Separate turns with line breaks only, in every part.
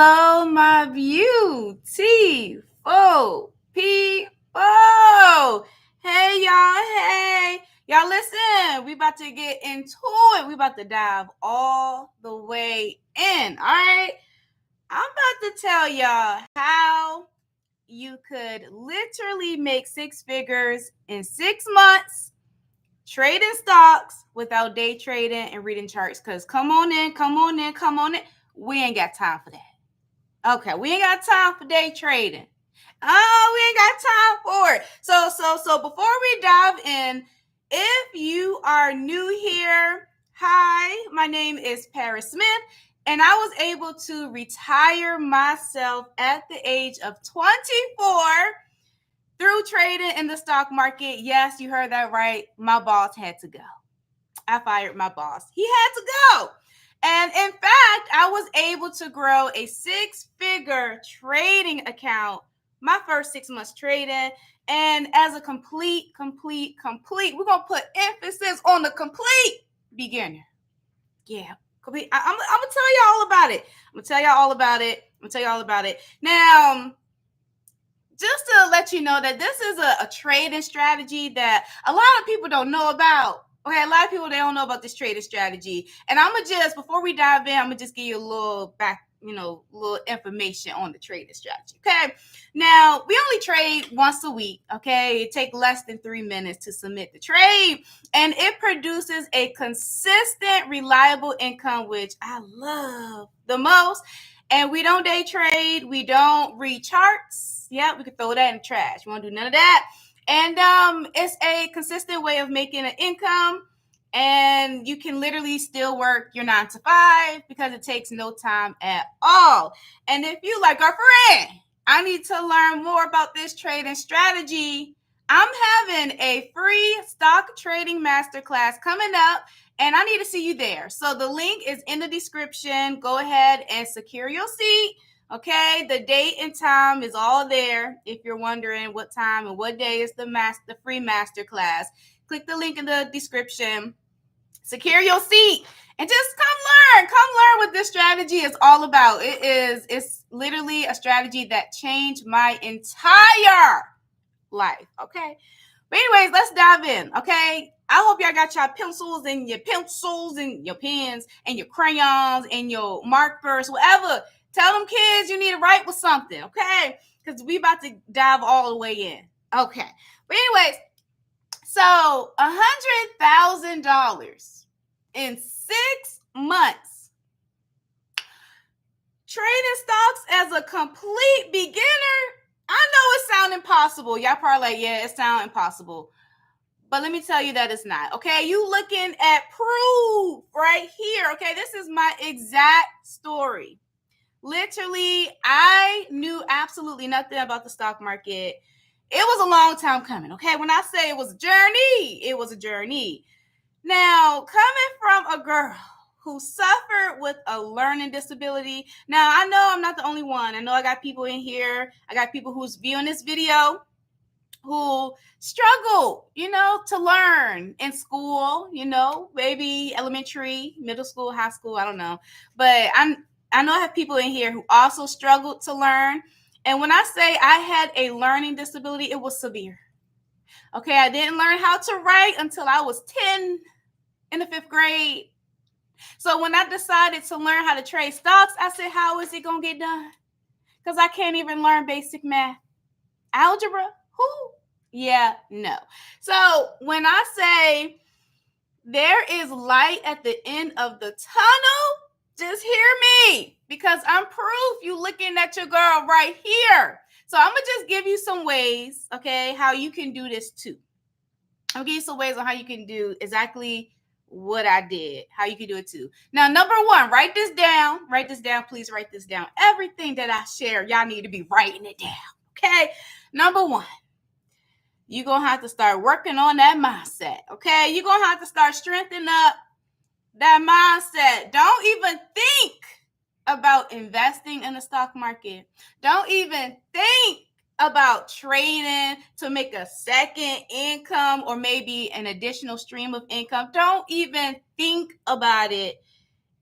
Hello, my beautiful people. Hey, y'all. Hey. Y'all, listen. We about to get into it. We about to dive all the way in. All right. I'm about to tell y'all how you could literally make six figures in 6 months trading stocks without day trading and reading charts. Because come on in. We ain't got time for that. Okay, we ain't got time for day trading. Oh, we ain't got time for it. So before we dive in, if you are new here, hi, my name is Paris Smith, and I was able to retire myself at the age of 24 through trading in the stock market. Yes, you heard that right. My boss had to go. I fired my boss. He had to go. And in fact, I was able to grow a six-figure trading account my first 6 months trading. And as a complete, we're going to put emphasis on the complete beginner. Yeah. I'm going to tell you all about it. Now, just to let you know that this is a trading strategy that a lot of people don't know about. Okay, a lot of people, they don't know about this trading strategy. And I'm going to just, before we dive in, I'm going to just give you a little little information on the trading strategy. Okay, now we only trade once a week. Okay, it takes less than 3 minutes to submit the trade, and it produces a consistent, reliable income, which I love the most. And we don't day trade. We don't read charts. Yeah, we can throw that in the trash. We won't do none of that. And it's a consistent way of making an income. And you can literally still work your 9 to 5 because it takes no time at all. And if you like, girlfriend, I need to learn more about this trading strategy, I'm having a free stock trading masterclass coming up, and I need to see you there. So the link is in the description. Go ahead and secure your seat. Okay, the date and time is all there. If you're wondering what time and what day is the free masterclass, click the link in the description. Secure your seat and just come learn what this strategy is all about. It's literally a strategy that changed my entire life. Okay, but anyways, let's dive in. Okay, I hope y'all got your pencils and your pens and your crayons and your markers, whatever. Tell them kids you need to write with something, okay? Because we about to dive all the way in. Okay, but anyways, so $100,000 in 6 months. Trading stocks as a complete beginner. I know it sounds impossible. Y'all probably like, yeah, it sounds impossible. But let me tell you that it's not. Okay, you looking at proof right here. Okay, this is my exact story. Literally, I knew absolutely nothing about the stock market. It was a long time coming, okay? When I say it was a journey. Now, coming from a girl who suffered with a learning disability. Now, I know I'm not the only one. I know I got people in here. I got people who's viewing this video who struggle, to learn in school, maybe elementary, middle school, high school, I don't know. But I know I have people in here who also struggled to learn. And when I say I had a learning disability, it was severe. Okay, I didn't learn how to write until I was 10 in the 5th grade. So when I decided to learn how to trade stocks, I said, how is it going to get done? Because I can't even learn basic math. Algebra? Who? Yeah, no. So when I say there is light at the end of the tunnel, just hear me, because I'm proof. You looking at your girl right here. So I'm going to just give you some ways, okay, how you can do this too. I'll give you some ways on how you can do exactly what I did, how you can do it too. Now, number one, write this down. Please write this down. Everything that I share, y'all need to be writing it down, okay? Number one, you're going to have to start working on that mindset, okay? You're going to have to start strengthening up that mindset. Don't even think about investing in the stock market. Don't even think about trading to make a second income or maybe an additional stream of income. Don't even think about it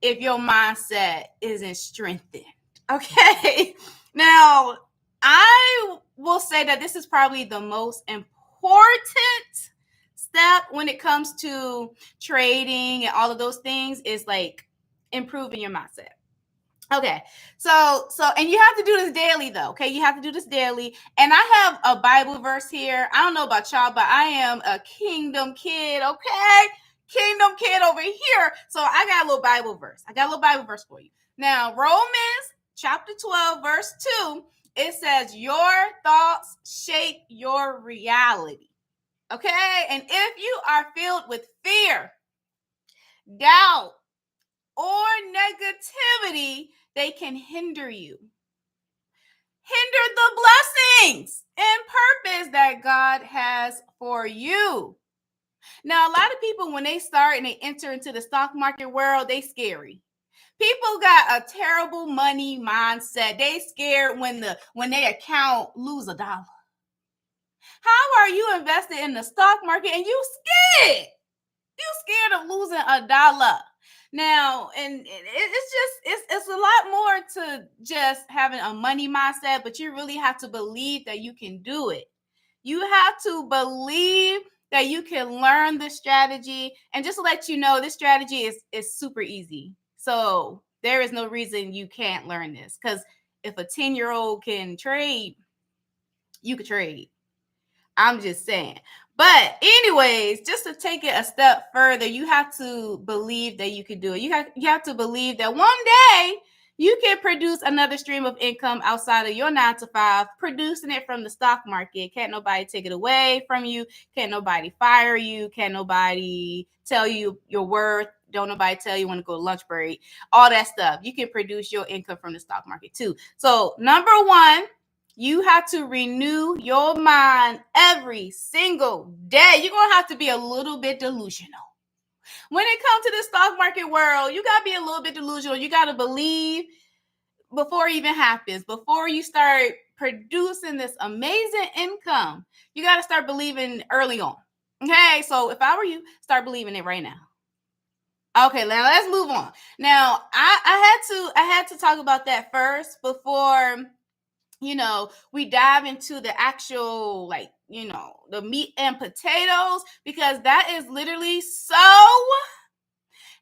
if your mindset isn't strengthened. Okay. Now, I will say that this is probably the most important step when it comes to trading and all of those things is like improving your mindset. Okay. So and you have to do this daily though. Okay. You have to do this daily. And I have a Bible verse here. I don't know about y'all, but I am a kingdom kid. Okay. Kingdom kid over here. So I got a little Bible verse. I got a little Bible verse for you. Now, Romans chapter 12, verse 2, it says, your thoughts shape your reality. Okay. And if you are filled with fear, doubt, or negativity, they can hinder you. Hinder the blessings and purpose that God has for you. Now, a lot of people, when they start and they enter into the stock market world, they scary. People got a terrible money mindset. They scared when their account lose $1. How are you invested in the stock market and you scared? You scared of losing $1. Now, and it's a lot more to just having a money mindset, but you really have to believe that you can do it. You have to believe that you can learn the strategy. And just to let you know, this strategy is super easy. So there is no reason you can't learn this, because if a 10-year-old can trade, you could trade. I'm just saying. But anyways, just to take it a step further, you have to believe that you can do it. You have to believe that one day you can produce another stream of income outside of your 9 to 5, producing it from the stock market. Can't nobody take it away from you. Can't nobody fire you. Can't nobody tell you your worth. Don't nobody tell you when to go to lunch break. All that stuff. You can produce your income from the stock market too. So number one, you have to renew your mind every single day. You're going to have to be a little bit delusional. When it comes to the stock market world, you got to be a little bit delusional. You got to believe before it even happens, before you start producing this amazing income. You got to start believing early on. Okay, so if I were you, start believing it right now. Okay, now let's move on. Now, I had to talk about that first before we dive into the actual, the meat and potatoes, because that is literally so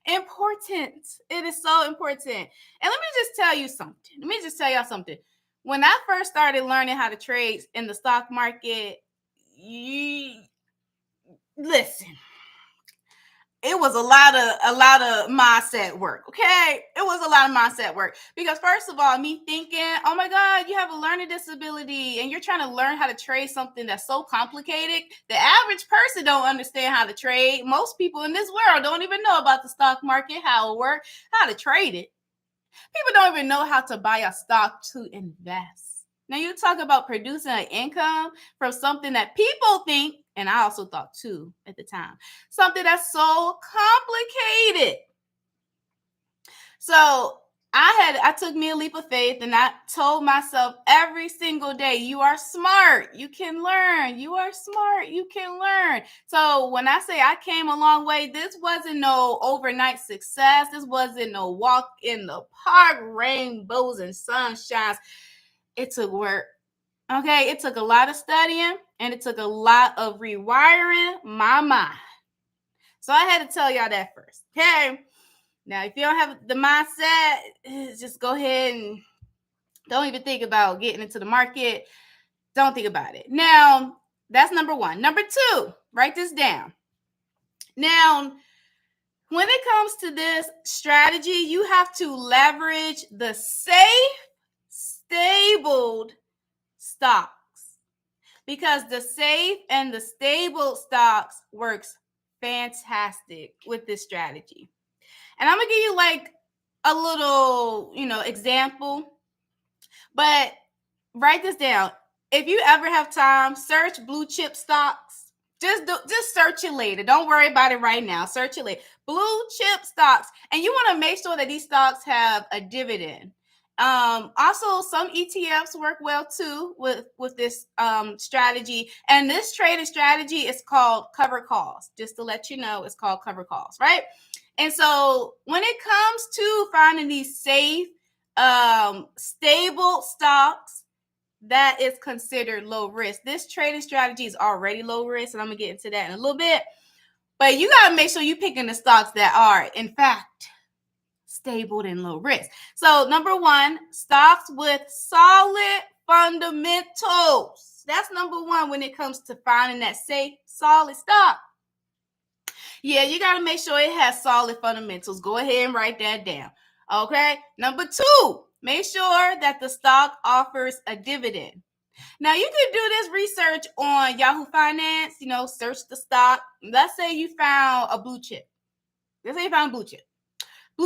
important. It is so important. And let me just tell you something. Let me just tell y'all something. When I first started learning how to trade in the stock market, listen, it was a lot of mindset work. Okay, it was a lot of mindset work, because first of all, me thinking, oh my God, you have a learning disability and you're trying to learn how to trade something that's so complicated. The average person don't understand how to trade. Most people in this world don't even know about the stock market, how it works, how to trade it. People don't even know how to buy a stock to invest. Now you talk about producing an income from something that people think, and I also thought too at the time, something that's so complicated. So I took me a leap of faith, and I told myself every single day, you are smart, you can learn, you are smart, you can learn. So when I say I came a long way, this wasn't no overnight success. This wasn't no walk in the park, rainbows and sunshines. It took work. Okay, it took a lot of studying, and it took a lot of rewiring my mind. So I had to tell y'all that first. Okay. Now, if you don't have the mindset, just go ahead and don't even think about getting into the market. Don't think about it. Now, that's number one. Number two, write this down. Now, when it comes to this strategy, you have to leverage the safe, stable stocks, because the safe and the stable stocks works fantastic with this strategy. And I'm going to give you like a little, example, but write this down. If you ever have time, search blue chip stocks. Just search it later. Don't worry about it right now. Search it later. Blue chip stocks. And you want to make sure that these stocks have a dividend. Also, some ETFs work well too with this strategy. And this trading strategy is called cover calls. Just to let you know, it's called cover calls, right? And so when it comes to finding these safe, stable stocks, that is considered low risk. This trading strategy is already low risk, and I'm going to get into that in a little bit. But you got to make sure you're picking the stocks that are, in fact, stable and low risk. So, number one, stocks with solid fundamentals. That's number one when it comes to finding that safe, solid stock. Yeah, you got to make sure it has solid fundamentals. Go ahead and write that down. Okay. Number two, make sure that the stock offers a dividend. Now, you could do this research on Yahoo Finance, search the stock. Let's say you found a blue chip. Let's say you found blue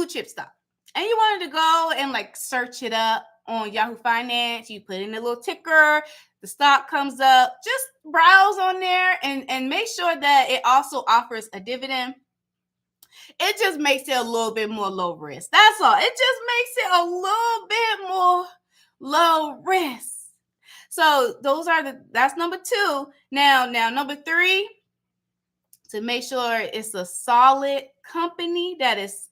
chip stock. And you wanted to go and search it up on Yahoo Finance. You put in a little ticker. The stock comes up. Just browse on there and make sure that it also offers a dividend. It just makes it a little bit more low risk. That's all. It just makes it a little bit more low risk. So that's number two. Now number three, to make sure it's a solid company that is,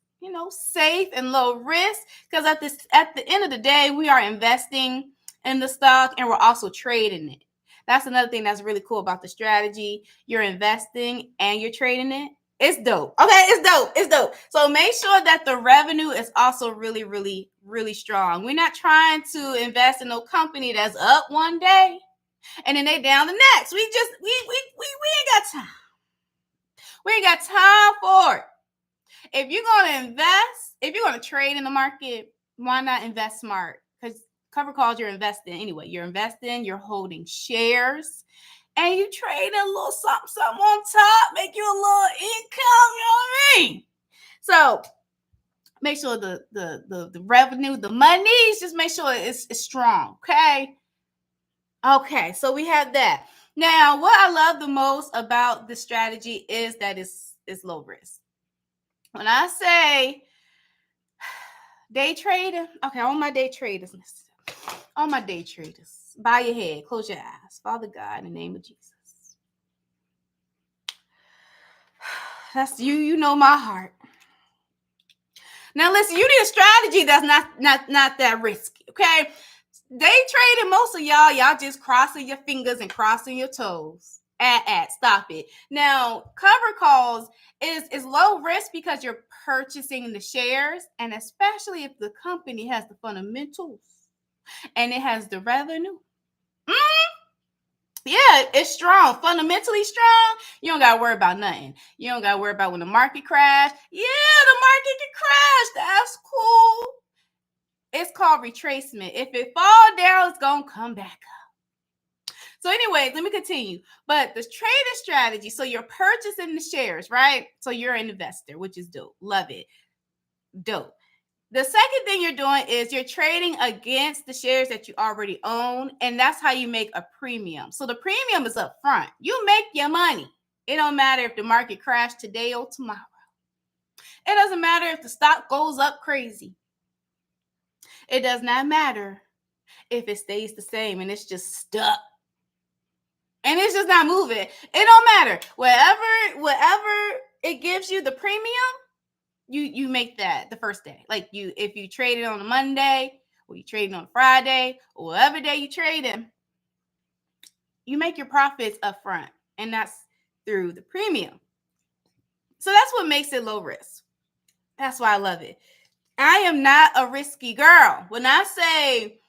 safe and low risk. Because at the end of the day, we are investing in the stock and we're also trading it. That's another thing that's really cool about the strategy. You're investing and you're trading it. It's dope. Okay, it's dope. So make sure that the revenue is also really, really, really strong. We're not trying to invest in no company that's up one day and then they down the next. We ain't got time. We ain't got time for it. If you're going to invest, if you're going to trade in the market, why not invest smart? Because cover calls, you're investing anyway. You're investing, you're holding shares, and you trade a little something on top, make you a little income, you know what I mean? So make sure the revenue, the money, just make sure it's strong, okay? Okay, so we have that. Now, what I love the most about the strategy is that it's low risk. When I say day trading, okay, all my day traders, bow your head, close your eyes. Father God, in the name of Jesus. That's you. You know my heart. Now listen, you need a strategy that's not that risky, okay? Day trading, most of y'all just crossing your fingers and crossing your toes. Stop it. Now, cover calls is low risk because you're purchasing the shares, and especially if the company has the fundamentals and it has the revenue. Yeah, it's strong, fundamentally strong. You don't gotta worry about nothing. You don't gotta worry about when the market crash. Yeah, the market can crash. That's cool. It's called retracement. If it fall down, it's gonna come back up. So anyway, let me continue. But the trading strategy, so you're purchasing the shares, right? So you're an investor, which is dope. Love it. Dope. The second thing you're doing is you're trading against the shares that you already own, and that's how you make a premium. So the premium is up front. You make your money. It don't matter if the market crashed today or tomorrow. It doesn't matter if the stock goes up crazy. It does not matter if it stays the same and it's just stuck. And it's just not moving. It don't matter. Whatever it gives you the premium, you make that the first day. Like if you trade it on a Monday or you trade it on a Friday or whatever day you trade in, you make your profits up front, and that's through the premium. So that's what makes it low risk. That's why I love it. I am not a risky girl. When I say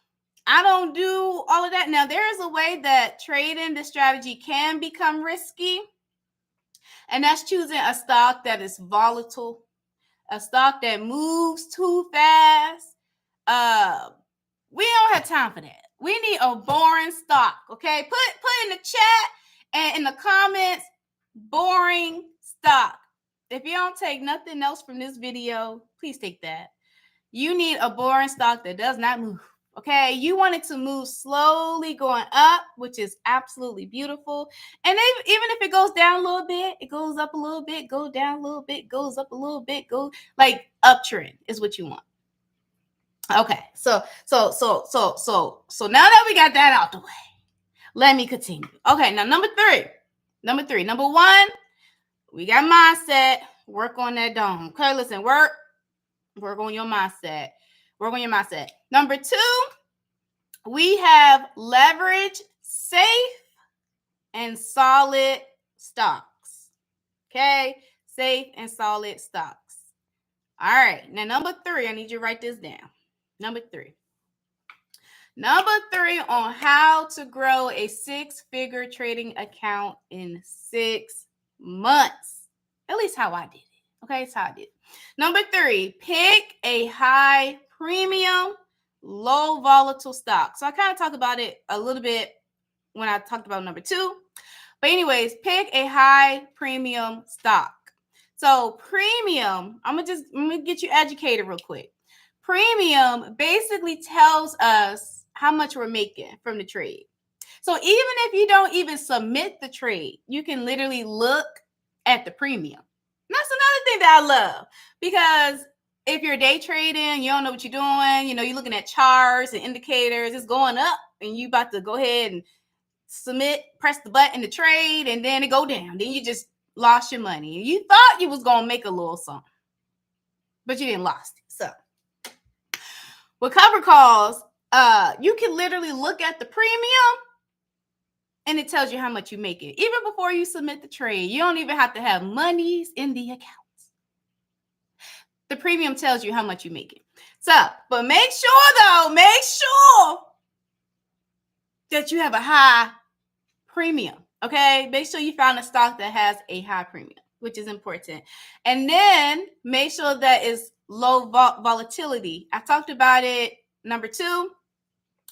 I don't do all of that, now there is a way that trading the strategy can become risky, and that's choosing a stock that is volatile, a stock that moves too fast. We don't have time for that. We need a boring stock, okay? Put in the chat and in the comments, boring stock. If you don't take nothing else from this video, please take that. You need a boring stock that does not move, okay? You want it to move slowly going up, which is absolutely beautiful. And even if it goes down a little bit, it goes up a little bit, go down a little bit, goes up a little bit, go like uptrend is what you want. Okay, so now that we got that out the way, let me continue. Okay, now number one, we got mindset. Work on that dome. Okay, listen, work on your mindset. Work on your mindset. Number 2, we have leverage safe and solid stocks. Okay? Safe and solid stocks. All right. Now, number 3, I need you to write this down. Number 3 on how to grow a 6-figure trading account in 6 months. At least how I did it. Okay, that's how I did it. Number 3, pick a high premium, low volatile stock. So I kind of talked about it a little bit when I talked about number 2. But anyways, pick a high premium stock. So premium, I'm gonna get you educated real quick. Premium basically tells us how much we're making from the trade. So even if you don't even submit the trade, you can literally look at the premium. And that's another thing that I love, because if you're day trading, you don't know what you're doing, you're looking at charts and indicators, it's going up and you about to go ahead and submit, press the button to trade, and then it go down. Then you just lost your money. You thought you was going to make a little something, but you didn't lost it. So with cover calls, you can literally look at the premium and it tells you how much you make it. Even before you submit the trade, you don't even have to have monies in the account. The premium tells you how much you make it. So, but make sure that you have a high premium. Okay, make sure you found a stock that has a high premium, which is important. And then make sure that it's low volatility. I talked about it, number 2,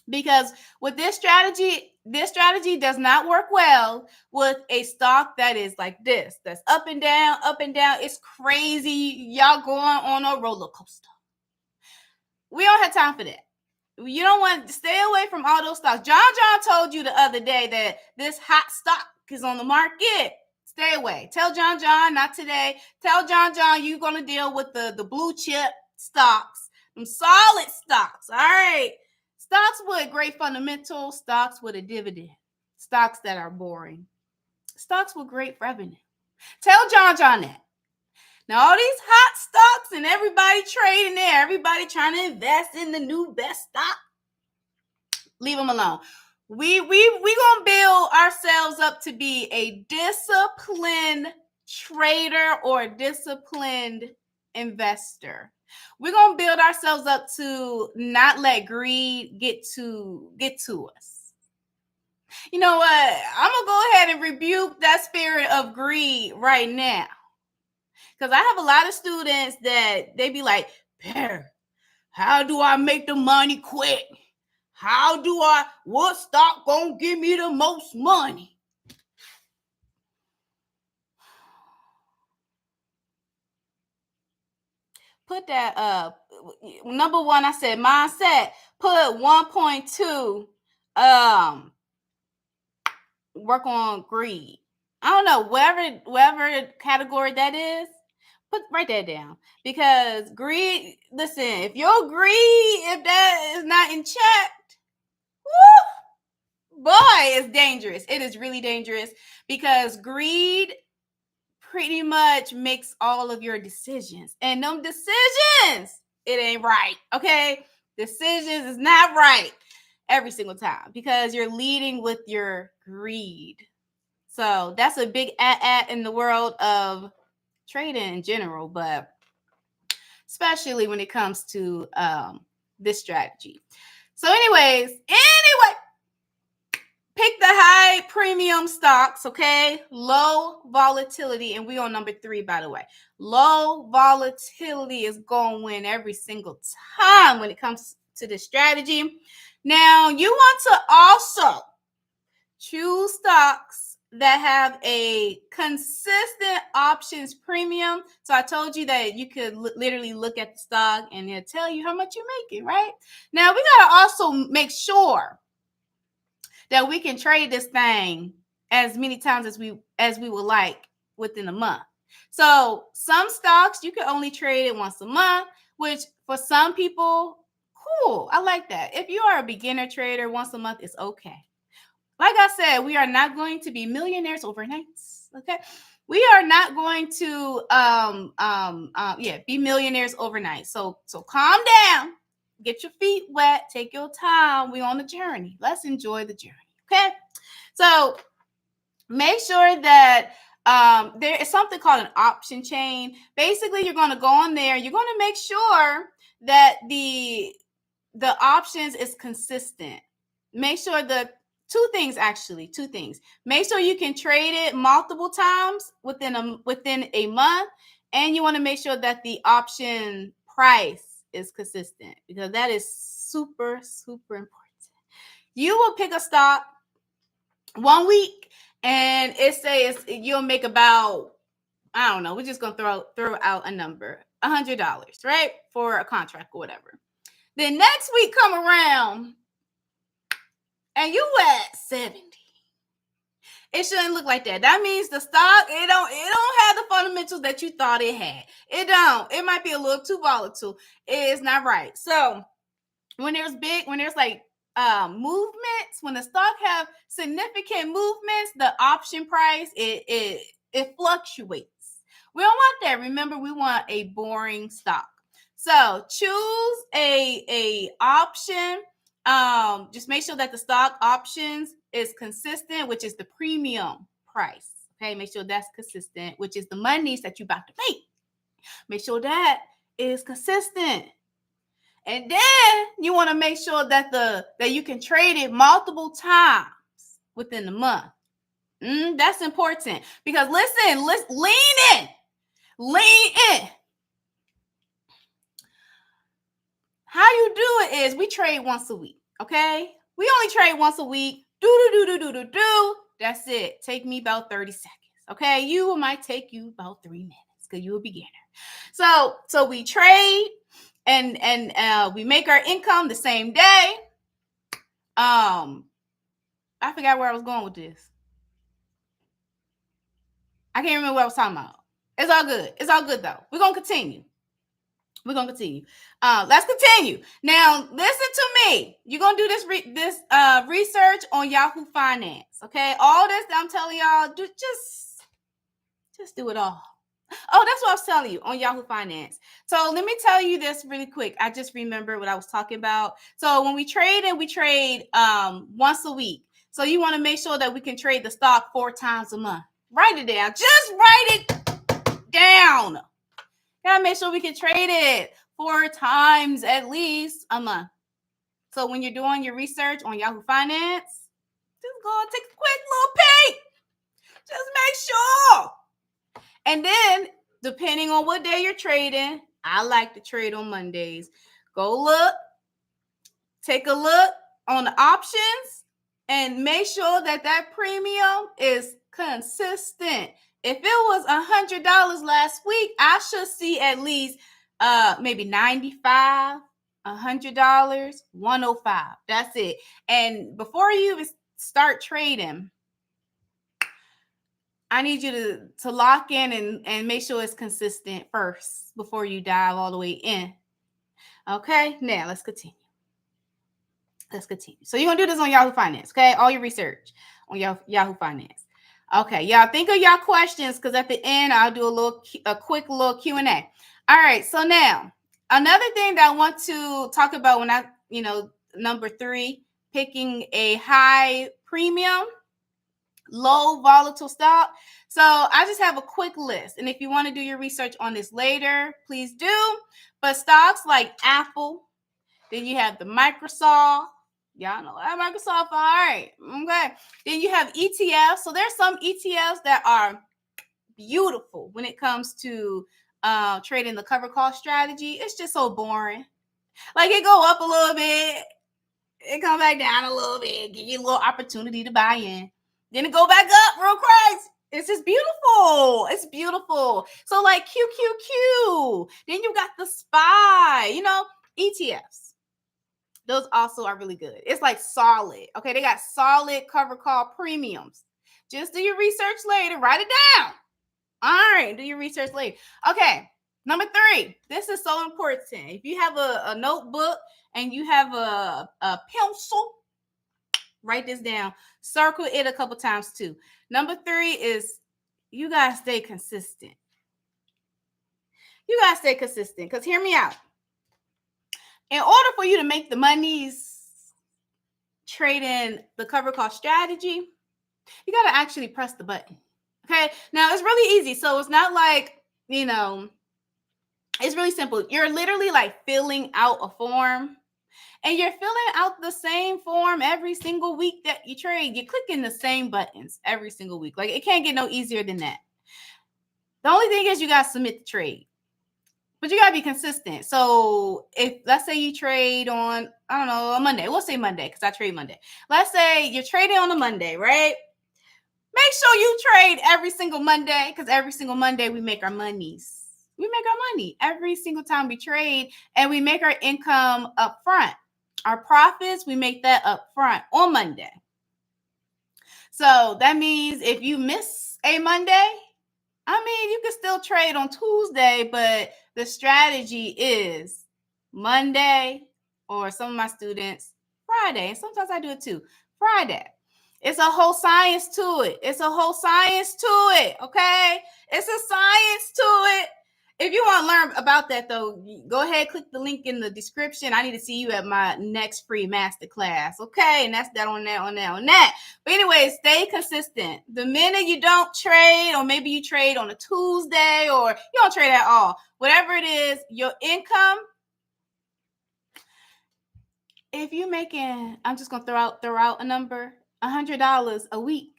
because with this strategy does not work well with a stock that is like this, that's up and down. It's crazy. Y'all going on a roller coaster. We don't have time for that. You don't want to stay away from all those stocks. John told you the other day that this hot stock is on the market. Stay away. Tell John, not today. Tell John, you're going to deal with the blue chip stocks, some solid stocks. All right. Stocks with great fundamentals, stocks with a dividend, stocks that are boring, stocks with great revenue. Tell John that. Now, all these hot stocks and everybody trading there, everybody trying to invest in the new best stock, leave them alone. We gonna build ourselves up to be a disciplined trader or a disciplined investor. We're gonna build ourselves up to not let greed get to us. You know what? I'm gonna go ahead and rebuke that spirit of greed right now. Because I have a lot of students that they be like, Bear, how do I make the money quick? What stock gonna give me the most money? Put that up. Number 1, I said mindset. Put 1.2, work on greed. I don't know, whatever category that is, write that down. Because greed, listen, if that is not in check, boy, it's dangerous. It is really dangerous, because greed pretty much makes all of your decisions. And them decisions, it ain't right. Okay? Decisions is not right every single time, because you're leading with your greed. So that's a big in the world of trading in general, but especially when it comes to this strategy. So anyways, pick the high premium stocks, okay? Low volatility, and we on number 3, by the way. Low volatility is going to win every single time when it comes to this strategy. Now, you want to also choose stocks that have a consistent options premium. So I told you that you could literally look at the stock and it'll tell you how much you're making, right? Now, we got to also make sure that we can trade this thing as many times as we would like within a month. So some stocks you can only trade it once a month, which for some people, cool. I like that. If you are a beginner trader, once a month is okay. Like I said, we are not going to be millionaires overnight. Okay. We are not going to be millionaires overnight. So calm down. get your feet wet, take your time. We're on the journey. Let's enjoy the journey. Okay. So make sure that there is something called an option chain. Basically, you're going to go on there. You're going to make sure that the options is consistent. Make sure two things. Make sure you can trade it multiple times within a month, and you want to make sure that the option price is consistent, because that is super, super important. You will pick a stock 1 week, and it says you'll make about, I don't know, we're just gonna throw out a number, $100, right, for a contract or whatever. Then next week come around and you at 70. It shouldn't look like that. That means the stock, it don't have the fundamentals that you thought it had. It don't. It might be a little too volatile. It's not right. So when there's like movements, when the stock have significant movements, the option price it fluctuates. We don't want that. Remember, we want a boring stock. So choose a option. Just make sure that the stock options is consistent, which is the premium price. Okay, make sure that's consistent, which is the monies that you're about to make. Make sure that is consistent. And then you want to make sure that that you can trade it multiple times within the month. That's important, because listen, lean in. How you do it is we trade once a week. Okay, we only trade once a week. Do. That's it. Take me about 30 seconds. Okay, might take you about 3 minutes because you're a beginner. So we trade. And we make our income the same day. I forgot where I was going with this. I can't remember what I was talking about. It's all good. It's all good though. We're gonna continue. Let's continue. Now, listen to me. You're gonna do this research on Yahoo Finance. Okay, all this that I'm telling y'all, just do it all. Oh, that's what I was telling you on Yahoo Finance. So let me tell you this really quick. I just remember what I was talking about. So when we trade once a week. So you want to make sure that we can trade the stock 4 times a month. Write it down. Just write it down. Gotta make sure we can trade it 4 times at least a month. So when you're doing your research on Yahoo Finance, just go and take a quick little peek. Just make sure. And then, depending on what day you're trading, I like to trade on Mondays. Take a look on the options, and make sure that premium is consistent. If it was $100 last week, I should see at least maybe $95, $100, $105. That's it. And before you even start trading, I need you to lock in and make sure it's consistent first before you dive all the way in. Okay, now let's continue. So you're going to do this on Yahoo Finance, okay? All your research on Yahoo Finance. Okay, y'all think of y'all questions, because at the end, I'll do a quick little Q&A. All right, so now, another thing that I want to talk about when number 3, picking a high premium, low volatile stock. So I just have a quick list, and if you want to do your research on this later, please do. But stocks like Apple, then you have the Microsoft. Y'all know that Microsoft. All right, okay. Then you have ETFs. So there's some ETFs that are beautiful when it comes to trading the cover call strategy. It's just so boring. Like, it go up a little bit, it come back down a little bit, give you a little opportunity to buy in. Then it go back up real crazy. It's just beautiful. It's beautiful. So like QQQ. Then you got the SPY, ETFs. Those also are really good. It's like solid. Okay, they got solid cover call premiums. Just do your research later. Write it down. All right, do your research later. Okay, number 3. This is so important. If you have a notebook and you have a pencil, write this down. Circle it a couple times too. Number 3 is you got to stay consistent. You got to stay consistent, because hear me out. In order for you to make the monies trading the cover call strategy, you got to actually press the button. Okay. Now it's really easy. So it's not like, it's really simple. You're literally like filling out a form, and you're filling out the same form every single week that you trade. You're clicking the same buttons every single week. Like, it can't get no easier than that. The only thing is you got to submit the trade. But you got to be consistent. So if, let's say you trade on, I don't know, a Monday. We'll say Monday because I trade Monday. Let's say you're trading on a Monday, right? Make sure you trade every single Monday, because every single Monday we make our monies. We make our money every single time we trade, and we make our income up front. Our profits, we make that up front on Monday. So that means if you miss a Monday, I mean, you can still trade on Tuesday, but the strategy is Monday, or some of my students, Friday. And sometimes I do it too, Friday. It's a whole science to it. It's a whole science to it, okay? It's a science to it. If you want to learn about that, though, go ahead, click the link in the description. I need to see you at my next free masterclass, okay? And that's that on that. But anyway, stay consistent. The minute you don't trade, or maybe you trade on a Tuesday, or you don't trade at all, whatever it is, your income, if you're making, I'm just going to throw out a number, $100 a week,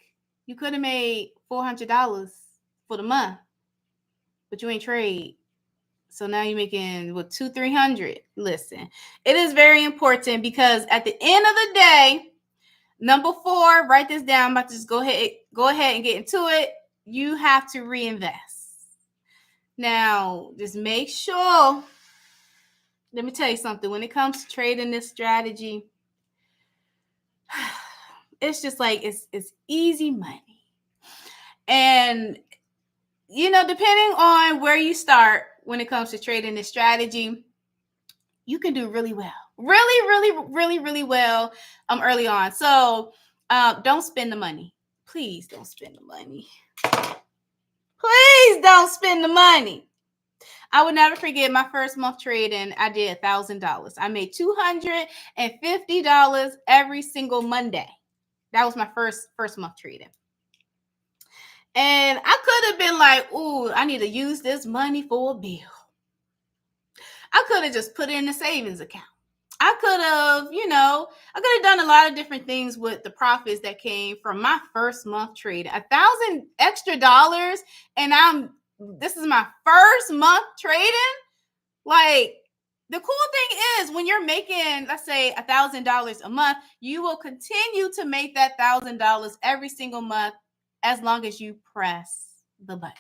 you could have made $400 for the month, but you ain't trade. So now you're making $200-$300. Listen, it is very important, because at the end of the day, number 4, write this down. I'm about to just go ahead and get into it. You have to reinvest. Now, just make sure. Let me tell you something. When it comes to trading this strategy, it's just like it's easy money. And depending on where you start when it comes to trading this strategy, you can do really well. Really well early on. So don't spend the money. Please don't spend the money. Please don't spend the money. I would never forget my first month trading. I did $1,000. I made $250 every single Monday. That was my first month trading. And I could have been like, ooh, I need to use this money for a bill. I could have just put it in a savings account. I could have done a lot of different things with the profits that came from my first month trading. $1,000 extra, and this is my first month trading. Like, the cool thing is, when you're making, let's say, $1,000 a month, you will continue to make that $1,000 every single month as long as you press the button.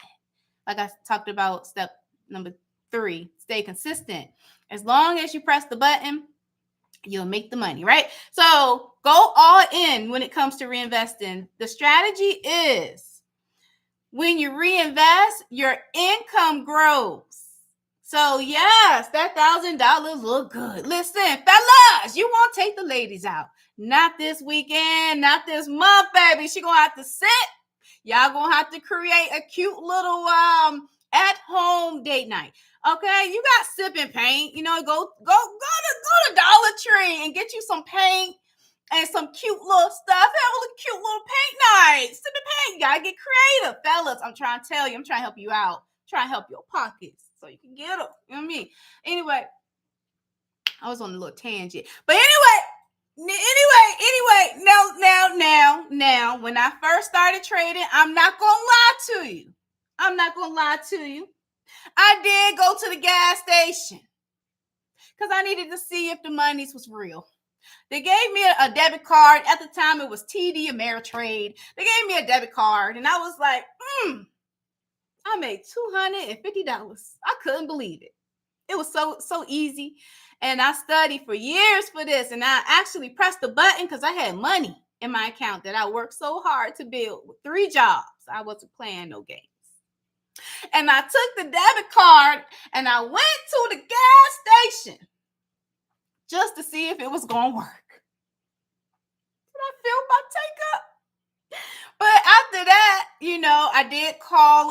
Like I talked about, step number 3, stay consistent. As long as you press the button, you'll make the money, right? So go all in when it comes to reinvesting. The strategy is, when you reinvest, your income grows. So yes, that $1,000 look good. Listen, fellas, you won't take the ladies out. Not this weekend, not this month, baby. She gonna have to sit. Y'all gonna have to create a cute little at-home date night. Okay, you got sipping paint. Go to Dollar Tree and get you some paint and some cute little stuff. Have a cute little paint night. Sipping paint. You gotta get creative, fellas. I'm trying to tell you. I'm trying to help you out. Trying to help your pockets so you can get them. You know what I mean? Anyway, I was on a little tangent, but anyway, now, when I first started trading, I'm not gonna lie to you. I did go to the gas station because I needed to see if the monies was real. They gave me a debit card. At the time, it was TD Ameritrade. They gave me a debit card, and I was like, I made $250. I couldn't believe it. It was so easy. And I studied for years for this. And I actually pressed the button because I had money in my account that I worked so hard to build with 3 jobs. I wasn't playing no games. And I took the debit card and I went to the gas station just to see if it was going to work. Did I feel my take up? But after that, I did call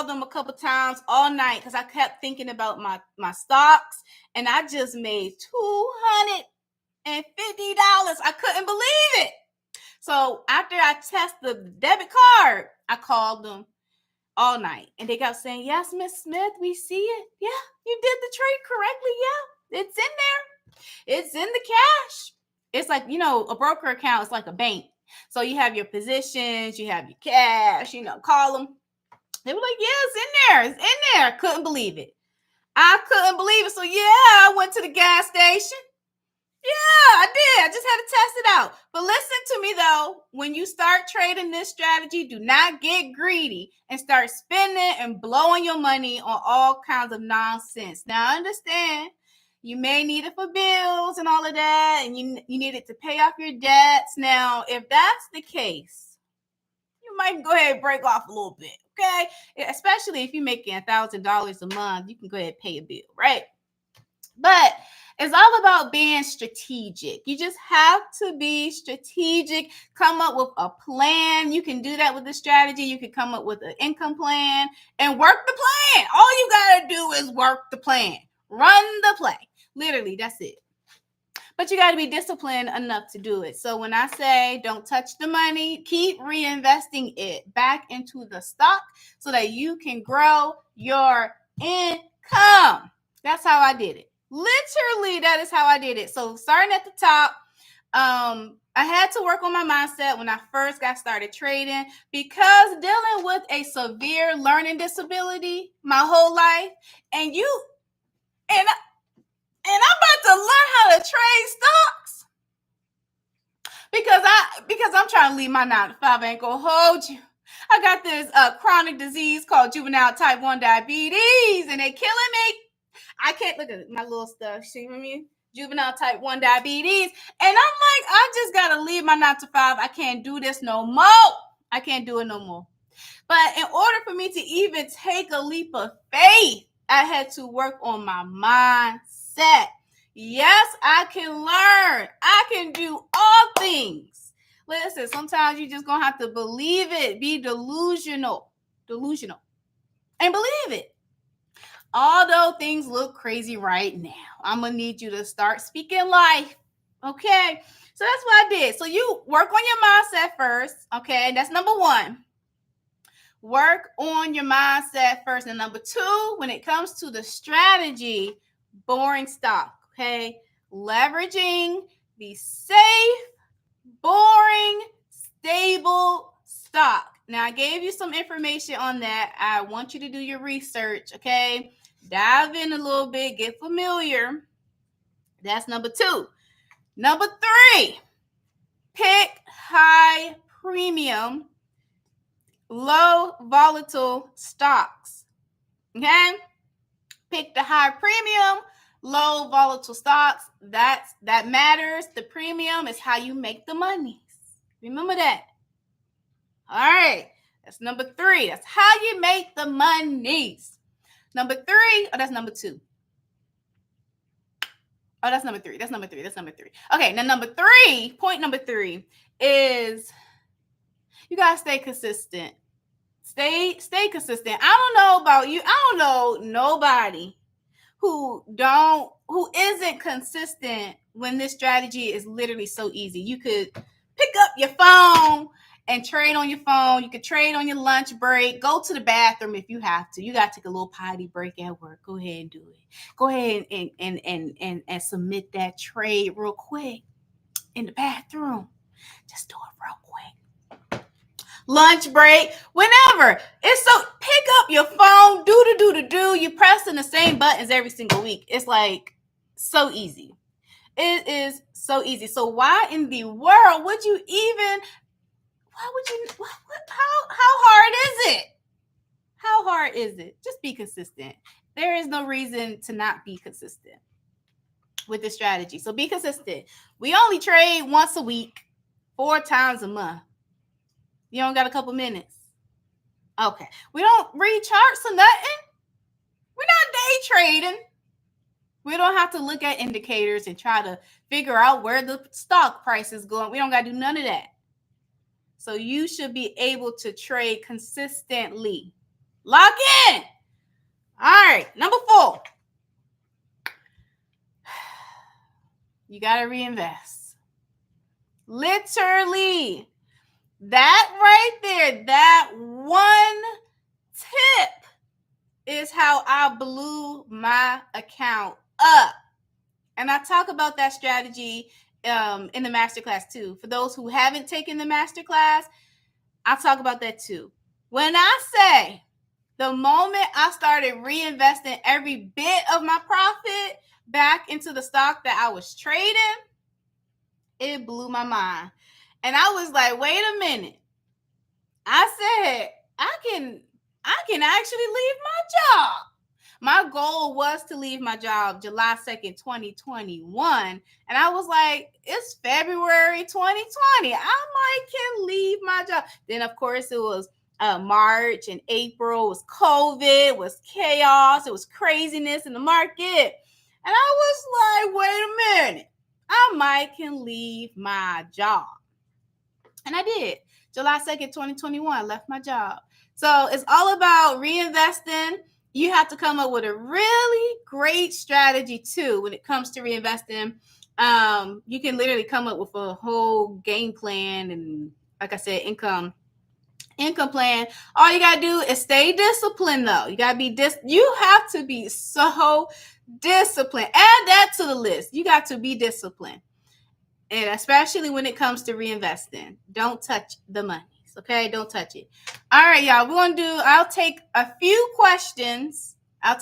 them a couple times all night because I kept thinking about my stocks, and I just made $250. I couldn't believe it. So after I tested the debit card, I called them all night, and they kept saying, "Yes, Miss Smith, we see it. Yeah, you did the trade correctly. Yeah, it's in there. It's in the cash." It's like, a broker account is like a bank. So you have your positions, you have your cash, call them. They were like, "Yeah, it's in there. It's in there." Couldn't believe it. I couldn't believe it. So yeah, I went to the gas station. Yeah, I did. I just had to test it out. But listen to me though. When you start trading this strategy, do not get greedy and start spending and blowing your money on all kinds of nonsense. Now, I understand you may need it for bills and all of that, and you need it to pay off your debts. Now, if that's the case, you might go ahead and break off a little bit, okay? Especially if you're making $1,000 a month, you can go ahead and pay a bill, right? But it's all about being strategic. You just have to be strategic, come up with a plan. You can do that with the strategy. You can come up with an income plan and work the plan. All you got to do is work the plan, run the play. Literally, that's it. But you got to be disciplined enough to do it. So when I say don't touch the money, keep reinvesting it back into the stock so that you can grow your income. That's how I did it. Literally, that is how I did it. So starting at the top, I had to work on my mindset when I first got started trading because dealing with a severe learning disability my whole life, and I'm about to learn how to trade stocks because I'm trying to leave my 9 to 5. I ain't gonna hold you. I got this chronic disease called juvenile type 1 diabetes, and they killing me. I can't look at my little stuff. See me? Juvenile type 1 diabetes. And I'm like, I just got to leave my 9 to 5. I can't do this no more. I can't do it no more. But in order for me to even take a leap of faith, I had to work on my mindset. Yes, I can learn. I can do all things. Listen, sometimes you just going to have to believe it. Be delusional. And believe it. Although things look crazy right now, I'm going to need you to start speaking life. Okay? So that's what I did. So you work on your mindset first. Okay? That's number 1. Work on your mindset first. And number 2, when it comes to the strategy, boring stock. Okay? Leveraging the safe, boring, stable stock. Now, I gave you some information on that. I want you to do your research, okay? Dive in a little bit, get familiar. That's number 2. Number 3, pick high premium, low volatile stocks, okay? Pick the high premium, low volatile stocks. That matters. The premium is how you make the money. Remember that. All right, that's number 3. That's how you make the monies. Number 3, that's number 2. That's number 3. That's number 3. Okay, now point number 3 is you gotta stay consistent. Stay consistent. I don't know about you. I don't know nobody who isn't consistent when this strategy is literally so easy. You could pick up your phone and trade on your phone. You could trade on your lunch break. Go to the bathroom if you have to. You got to take a little potty break at work. Go ahead and do it. Go ahead and submit that trade real quick in the bathroom. Just do it real quick. Lunch break, whenever. It's so, pick up your phone, do. You're pressing the same buttons every single week. It's like so easy. It is so easy. So why in the world would you even, how hard is it? How hard is it? Just be consistent. There is no reason to not be consistent with this strategy. So be consistent. We only trade once a week, 4 times a month. You don't got a couple minutes. Okay. We don't read charts or nothing. We're not day trading. We don't have to look at indicators and try to figure out where the stock price is going. We don't got to do none of that. So you should be able to trade consistently. Lock in. All right, number 4. You got to reinvest. Literally, that right there, that one tip is how I blew my account up. And I talk about that strategy in the masterclass too. For those who haven't taken the masterclass, I'll talk about that too. When I say the moment I started reinvesting every bit of my profit back into the stock that I was trading, it blew my mind. And I was like, wait a minute. I said, I can actually leave my job. My goal was to leave my job July 2nd, 2021. And I was like, it's February 2020. I might can leave my job. Then, of course, it was March and April. It was COVID. It was chaos. It was craziness in the market. And I was like, wait a minute. I might can leave my job. And I did. July 2nd, 2021, left my job. So it's all about reinvesting. You have to come up with a really great strategy too when it comes to reinvesting. You can literally come up with a whole game plan and, like I said, income plan. All you gotta do is stay disciplined though. You gotta be you have to be so disciplined. Add that to the list. You got to be disciplined. And especially when it comes to reinvesting, don't touch the money. Okay, don't touch it. All right, y'all. I'll take a few questions. And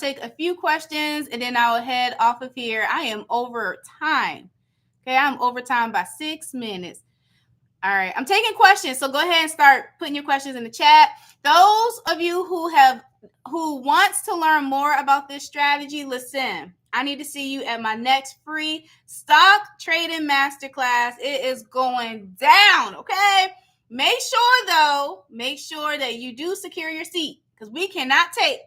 then I'll head off of here. I am over time. Okay, I'm over time by 6 minutes. All right, I'm taking questions. So go ahead and start putting your questions in the chat. Those of you who wants to learn more about this strategy, listen. I need to see you at my next free stock trading masterclass. It is going down, okay? Make sure that you do secure your seat because we cannot take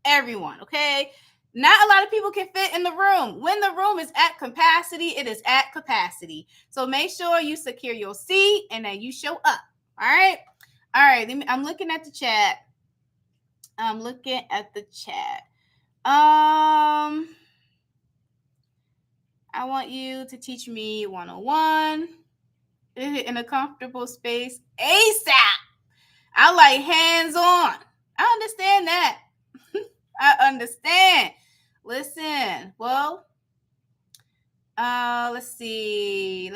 everyone, okay? Not a lot of people can fit in the room. When the room is at capacity, it is at capacity. So make sure you secure your seat and that you show up, all right? All right, I'm looking at the chat. I want you to teach me 101 in a comfortable space ASAP. I like hands-on. I understand that. I understand. Listen, well, let's see.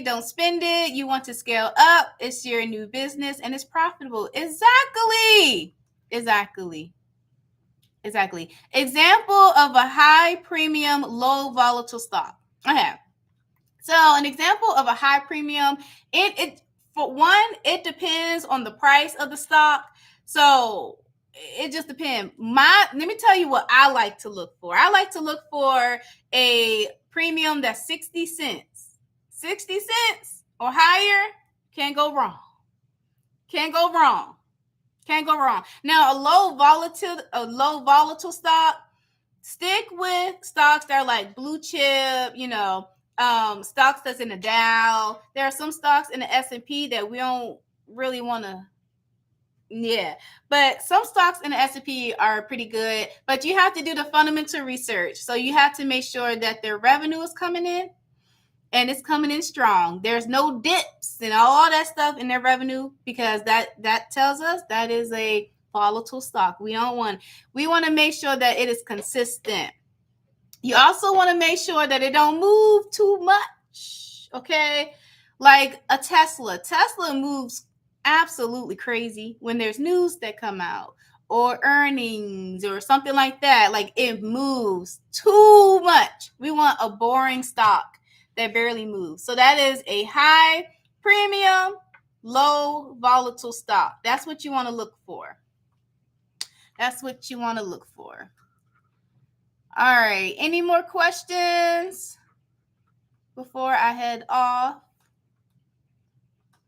Don't spend it. You want to scale up. It's your new business and it's profitable. Exactly. Example of a high premium, low volatile stock. Okay. So an example of a high premium, it for one, it depends on the price of the stock. So it just depends. Let me tell you what I like to look for. I like to look for a premium that's 60 cents. 60 cents or higher, can't go wrong. Now, a low volatile stock, stick with stocks that are like blue chip, stocks that's in the Dow. There are some stocks in the S&P that we don't really want to. Yeah, but some stocks in the S&P are pretty good, but you have to do the fundamental research. So you have to make sure that their revenue is coming in and it's coming in strong. There's no dips and all that stuff in their revenue because that tells us that is a volatile stock. We want to make sure that it is consistent. You also want to make sure that it don't move too much, okay? Like a Tesla. Tesla moves absolutely crazy when there's news that come out or earnings or something like that. Like it moves too much. We want a boring stock that barely moves. So that is a high premium, low volatile stock. That's what you want to look for. All right. Any more questions before I head off?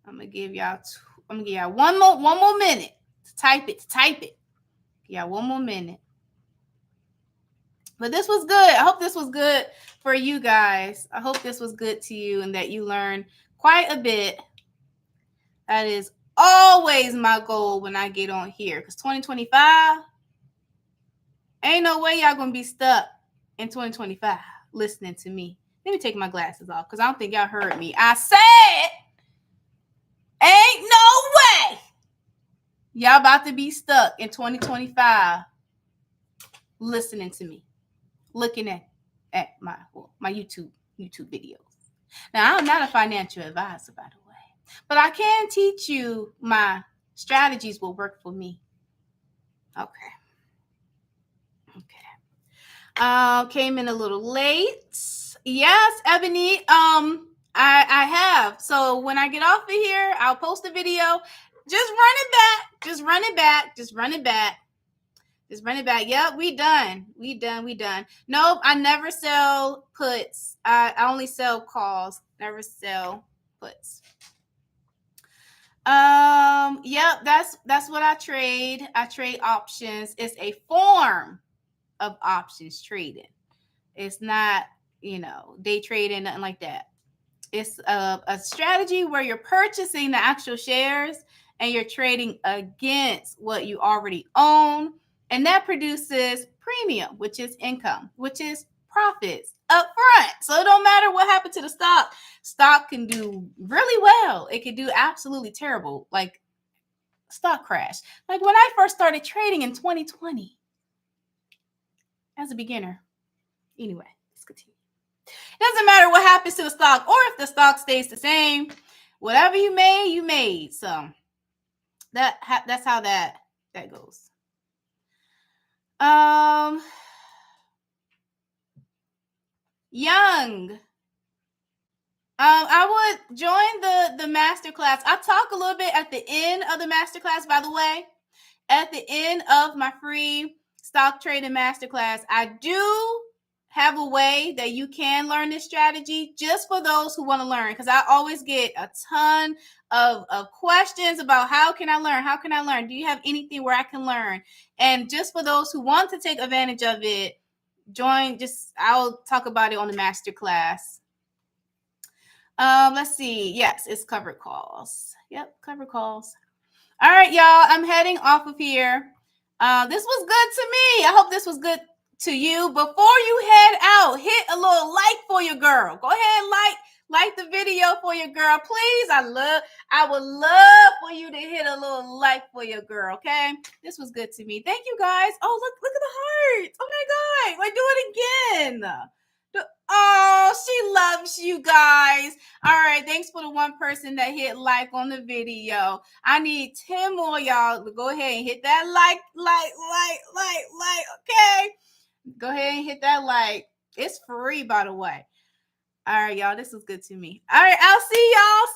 I'm gonna give y'all one more minute to type it. Yeah, one more minute. But this was good. I hope this was good for you guys. I hope this was good to you and that you learned quite a bit. That is always my goal when I get on here. Because 2025, ain't no way y'all going to be stuck in 2025 listening to me. Let me take my glasses off because I don't think y'all heard me. I said, ain't no way y'all about to be stuck in 2025 listening to me, looking at my YouTube videos. Now, I'm not a financial advisor, by the way, but I can teach you my strategies will work for me. Okay. Came in a little late. Yes, Ebony. I have. So when I get off of here, I'll post a video. Just run it back. Just run it back. Just run it back. Just run it back. Yep, we done. We done. Nope, I never sell puts. I only sell calls. Never sell puts. Yep, that's what I trade. I trade options. It's a form of options trading. It's not, day trading, nothing like that. It's a strategy where you're purchasing the actual shares and you're trading against what you already own. And that produces premium, which is income, which is profits up front. So it don't matter what happened to the stock. Stock can do really well. It could do absolutely terrible, like stock crash. Like when I first started trading in 2020 as a beginner. Anyway, let's continue. It doesn't matter what happens to the stock or if the stock stays the same. Whatever you made, you made. So that's how that goes. Young. I would join the masterclass. I talk a little bit at the end of the masterclass, by the way. At the end of my free stock trading masterclass, I do have a way that you can learn this strategy just for those who want to learn, because I always get a ton of questions about how can I learn? Do you have anything where I can learn? And just for those who want to take advantage of it, I'll talk about it on the masterclass. Let's see. Yes, it's covered calls. Yep, covered calls. All right, y'all. I'm heading off of here. This was good to me. I hope this was good to you. Before you head out, hit a little like for your girl. Go ahead, like the video for your girl, please. I would love for you to hit a little like for your girl. Okay, this was good to me. Thank you, guys. Oh, look at the heart. Oh my God, wait, do it again. Oh, she loves you guys. All right, thanks for the one person that hit like on the video. I need 10 more, y'all. Go ahead and hit that like. Okay, go ahead and hit that like. It's free, by the way. All right, y'all. This was good to me. All right, I'll see y'all